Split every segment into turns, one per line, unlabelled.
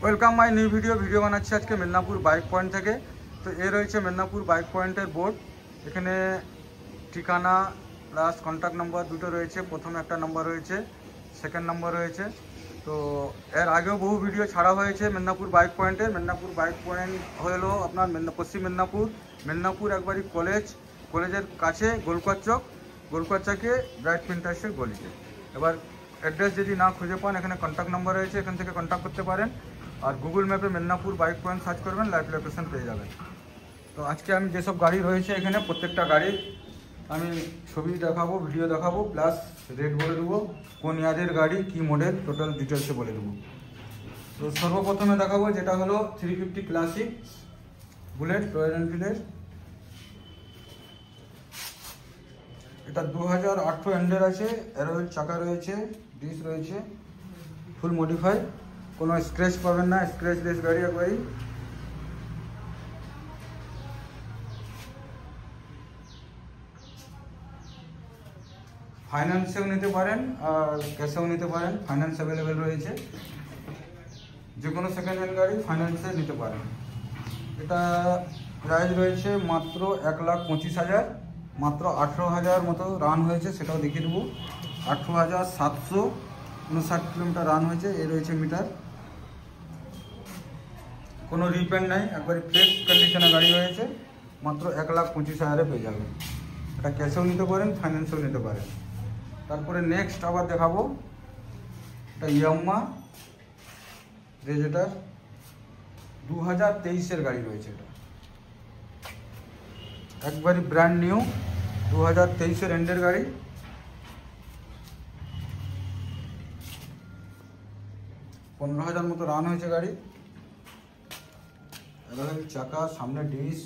Welcome my new video বানাচ্ছি আজকে Medinipur bike point থেকে। তো এ রয়েছে মেদিনীপুর বাইক পয়েন্টের বোর্ড। এখানে ঠিকানা প্লাস কন্ট্যাক্ট নাম্বার দুটো রয়েছে। প্রথমে একটা নাম্বার রয়েছে, সেকেন্ড নাম্বার রয়েছে। তো এর আগেও বহু ভিডিও ছাড়া হয়েছে মেদিনীপুর বাইক পয়েন্টে। মেদিনীপুর বাইক পয়েন্ট হলো আপনার পশ্চিম মেদিনীপুর একবারই কলেজের কাছে গোলকর চকে ব্রাইট প্রিন্টার্সের গলিতে। এবার অ্যাড্রেস যদি না খুঁজে পান, এখানে কন্ট্যাক্ট নাম্বার রয়েছে, এখান থেকে কন্ট্যাক্ট করতে পারেন। আর গুগল ম্যাপে মেদিনীপুর বাইক পয়েন্ট সার্চ করবেন, লাইভ লোকেশন পেয়ে যাবেন। তো আজকে আমি যেসব গাড়ি রয়েছে এখানে প্রত্যেকটা গাড়ির আমি ছবি দেখাবো, ভিডিও দেখাবো, প্লাস রেট বলে দেবো, কোন ইয়ারের গাড়ি, কি মডেল, টোটাল ডিটেলসে বলে দেবো। তো সর্বপ্রথমে দেখাবো যেটা হলো 350 ক্লাসিক বুলেট রয়্যাল এনফিল্ডের। এটা 2018 এন্ডের আছে, অ্যারোয়েল চাকা রয়েছে, ডিস রয়েছে, ফুল মডিফাই, কোনো স্ক্র্যাচ পাবেন না, স্ক্র্যাচলেস গাড়ি একবারই। ফাইন্যান্সেও নিতে পারেন আর ক্যাশেও নিতে পারেন, ফাইন্যান্স অ্যাভেলেবেল রয়েছে। যে কোনো সেকেন্ড হ্যান্ড গাড়ি ফাইন্যান্সে নিতে পারেন। এটা প্রাইস রয়েছে মাত্র 1,25,000, মাত্র 18,000 মতো রান হয়েছে, সেটাও দেখিয়ে দেবো। 18,759 কিলোমিটার রান হয়েছে। এ রয়েছে মিটার, কোনো রিপেন্ট নাই, একবারে ফ্রেশ কন্ডিশনে গাড়ি রয়েছে। মাত্র 1,25,000-এ পেয়ে যাবেন। এটা ক্যাশেও নিতে পারেন, ফাইন্যান্সেও নিতে পারেন। তারপরে নেক্সট আবার দেখাবো, এটা ইয়ামাহা রেজেটার 2023-এর গাড়ি রয়েছে। এটা একবারই ব্র্যান্ড নিউ, 2023-এর এন্ডের গাড়ি। $15,000 মতো রান হয়েছে গাড়ি। চাকা, সামনে ডিস,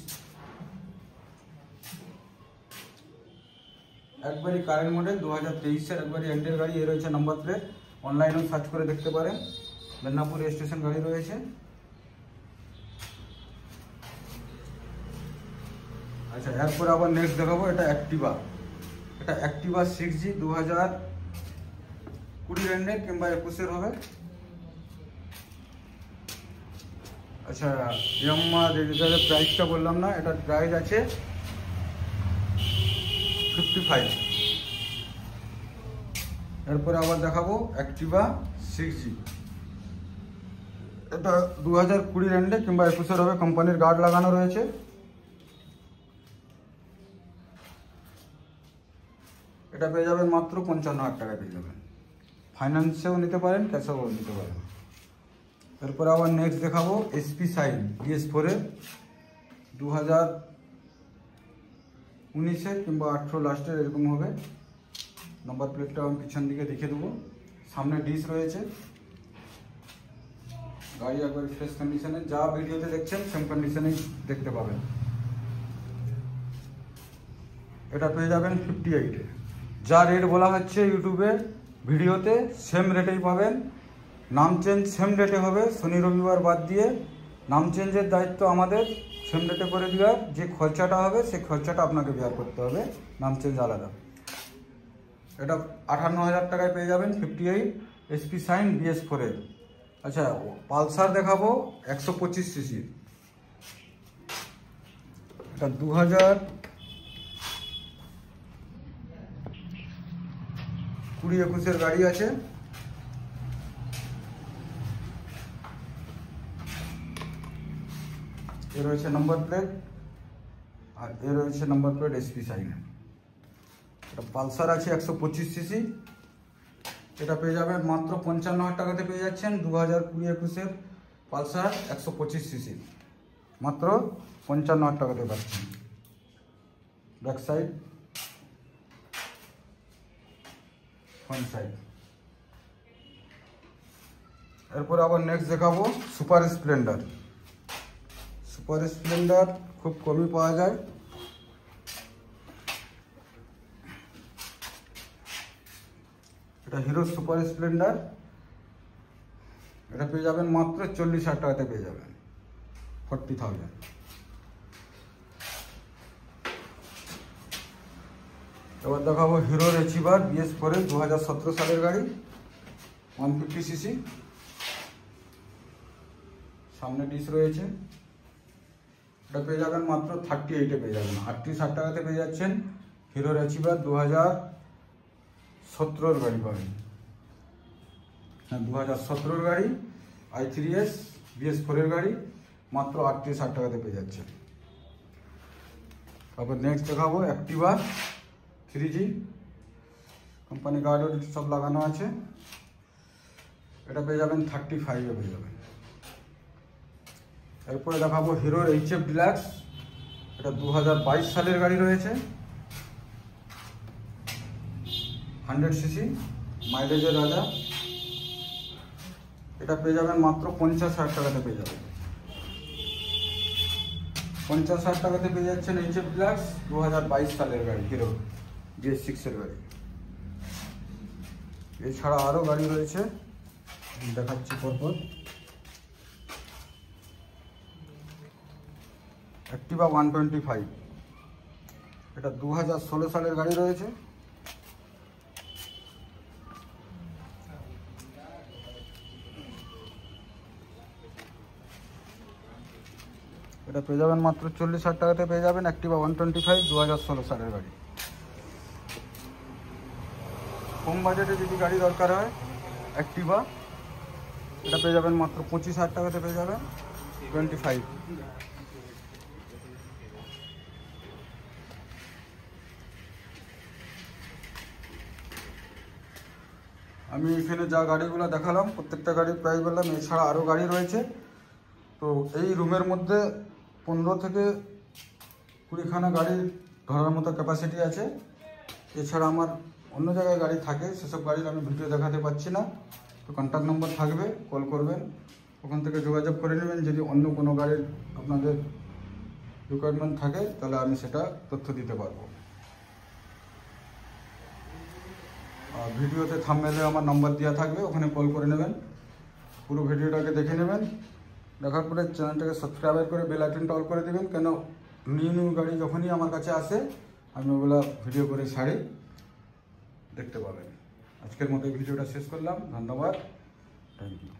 একবারই কারেন্ট মডেল, 2023-এর একবারই এন্ডের গাড়ি। এ রয়েছে নাম্বার প্লেট, অনলাইনেও সার্চ করে দেখতে পারেন। মেদিনীপুর স্টেশন গাড়ি রয়েছে। আচ্ছা, এরপরে আবার নেক্সট দেখাবো, এটা অ্যাক্টিভা 6G 2020 এন্ডের কিংবা 21-এর হবে। আচ্ছা, ইয়ামাহা রেজেটারের প্রাইসটা বললাম না, এটার প্রাইস আছে 55। এরপরে আবার দেখাবো অ্যাক্টিভা 6G, এটা 2020 এন্ডে কিংবা 21-এর হবে। কোম্পানির গার্ড লাগানো রয়েছে। এটা পেয়ে যাবেন মাত্র 55,000 টাকা পেয়ে যাবেন। ফাইন্যান্সেও নিতে পারেন, ক্যাশেও নিতে পারেন। এরপরে আবার নেক্সট দেখাবো SP সাইন BS4-এর 2019-এর কিংবা 18 লাস্টের এরকম হবে। নাম্বার প্লেটটা আমি পিছন দিকে দেখে দেবো। সামনে ডিস রয়েছে, গাড়ি একবার ফ্রেশ কন্ডিশনে, যা ভিডিওতে দেখছেন সেম কন্ডিশনেই দেখতে পাবেন। এটা পেয়ে যাবেন 58-এ। যা রেট বলা হচ্ছে ইউটিউবে ভিডিওতে সেম রেটেই পাবেন। নাম চেঞ্জ সেম রেটে হবে, শনি রবিবার বাদ দিয়ে। নাম চেঞ্জের দায়িত্ব আমাদের, সেম রেটে করে দেওয়ার। যে খরচাটা হবে সেই খরচাটা আপনাকে বেয়ার করতে হবে, নাম চেঞ্জ আলাদা। এটা 58,000 টাকায় পেয়ে যাবেন 58 SP সাইন BS4-এর। আচ্ছা, পালসার দেখাবো 125 সিসি। এটা 2020-21-এর গাড়ি আছে। এ রয়েছে নাম্বার প্লেট, আর এ রয়েছে নাম্বার প্লেট SP সাইন। এটা পালসার আছে 125 সিসি। এটা পেয়ে যাবেন মাত্র 55,000 টাকাতে পেয়ে যাচ্ছেন। 2020-21-এর পালসার 125 সিসি মাত্র 55,000 টাকাতে পাচ্ছেন। Back side, front side. এরপর আবার নেক্সট দেখাবো সুপার স্প্লেন্ডার খুব কমই পাওয়া যায়। এটা হিরো সুপার স্প্লেন্ডার। এটা পেয়ে যাবেন মাত্র 40,000 টাকাতে পেয়ে যাবেন, 40,000। এবার দেখাবো হিরোর অ্যাচিভার BS4-এর 2017 সালের গাড়ি, 150 সিসি। সামনে ডিশ রয়েছে, এটা পেয়ে যাবেন মাত্র 38-এ পেয়ে যাবেন। 38,000 টাকাতে পেয়ে যাচ্ছেন হিরোর অ্যাচিভার 2017 গাড়ি পাবেন। হ্যাঁ, 2017 গাড়ি, i3s BS4 গাড়ি, মাত্র 38,000 টাকাতে পেয়ে যাচ্ছেন। তারপর নেক্সট দেখাবো অ্যাক্টিভা 3G, কোম্পানি গার্ড সব লাগানো আছে, এটা পেয়ে যাবেন 35-এ পেয়ে যাবেন। এরপরে দেখাবো হিরোর HF ডিলাক্স, এটা 2022 সালের গাড়ি রয়েছে, 100cc মাইলেজের রাজা, এটা পেয়ে যাবেন মাত্র 50,000 টাকাতে পেয়ে যাবেন। 50,000 টাকাতে পেয়ে যাচ্ছেন HF ডিলাক্স 2022 সালের গাড়ি, হিরো BS6-এর গাড়ি। এছাড়া আরও গাড়ি রয়েছে, দেখাচ্ছি পরপর। অ্যাক্টিভা 125, এটা 2016 সালের গাড়ি রয়েছে, এটা পেয়ে যাবেন মাত্র 40,000 টাকাতে পেয়ে যাবেন। অ্যাক্টিভা 125 2016 সালের গাড়ি। কম বাজেটে যদি গাড়ি দরকার হয় অ্যাক্টিভা, এটা পেয়ে যাবেন মাত্র 25,000 টাকাতে পেয়ে যাবেন 25। আমি এখানে যা গাড়িগুলো দেখালাম প্রত্যেকটা গাড়ির প্রাইস বললাম, এছাড়া আরও গাড়ি রয়েছে। তো এই রুমের মধ্যে 15 থেকে 20খানা গাড়ি ধরার মতো ক্যাপাসিটি আছে। এছাড়া আমার অন্য জায়গায় গাড়ি থাকে, সেসব গাড়ির আমি ভিডিও দেখাতে পাচ্ছি না। তো কন্ট্যাক্ট নম্বর থাকবে, কল করবেন, ওখান থেকে যোগাযোগ করে নেবেন। যদি অন্য কোনো গাড়ির আপনাদের রিকোয়ারমেন্ট থাকে তাহলে আমি সেটা তথ্য দিতে পারবো। আর ভিডিওতে থাম্বনেলে আমার নাম্বার দেওয়া থাকবে, ওখানে কল করে নেবেন, পুরো ভিডিওটাকে দেখে নেবেন। দেখার পরে চ্যানেলটাকে সাবস্ক্রাইব করে বেল আইকনটা অল করে দেবেন, কেন নিউ গাড়ি যখনই আমার কাছে আসে আমি ওগুলো ভিডিও করে ছাড়ি, দেখতে পাবেন। আজকের মতো ভিডিওটা শেষ করলাম, ধন্যবাদ, থ্যাংক ইউ।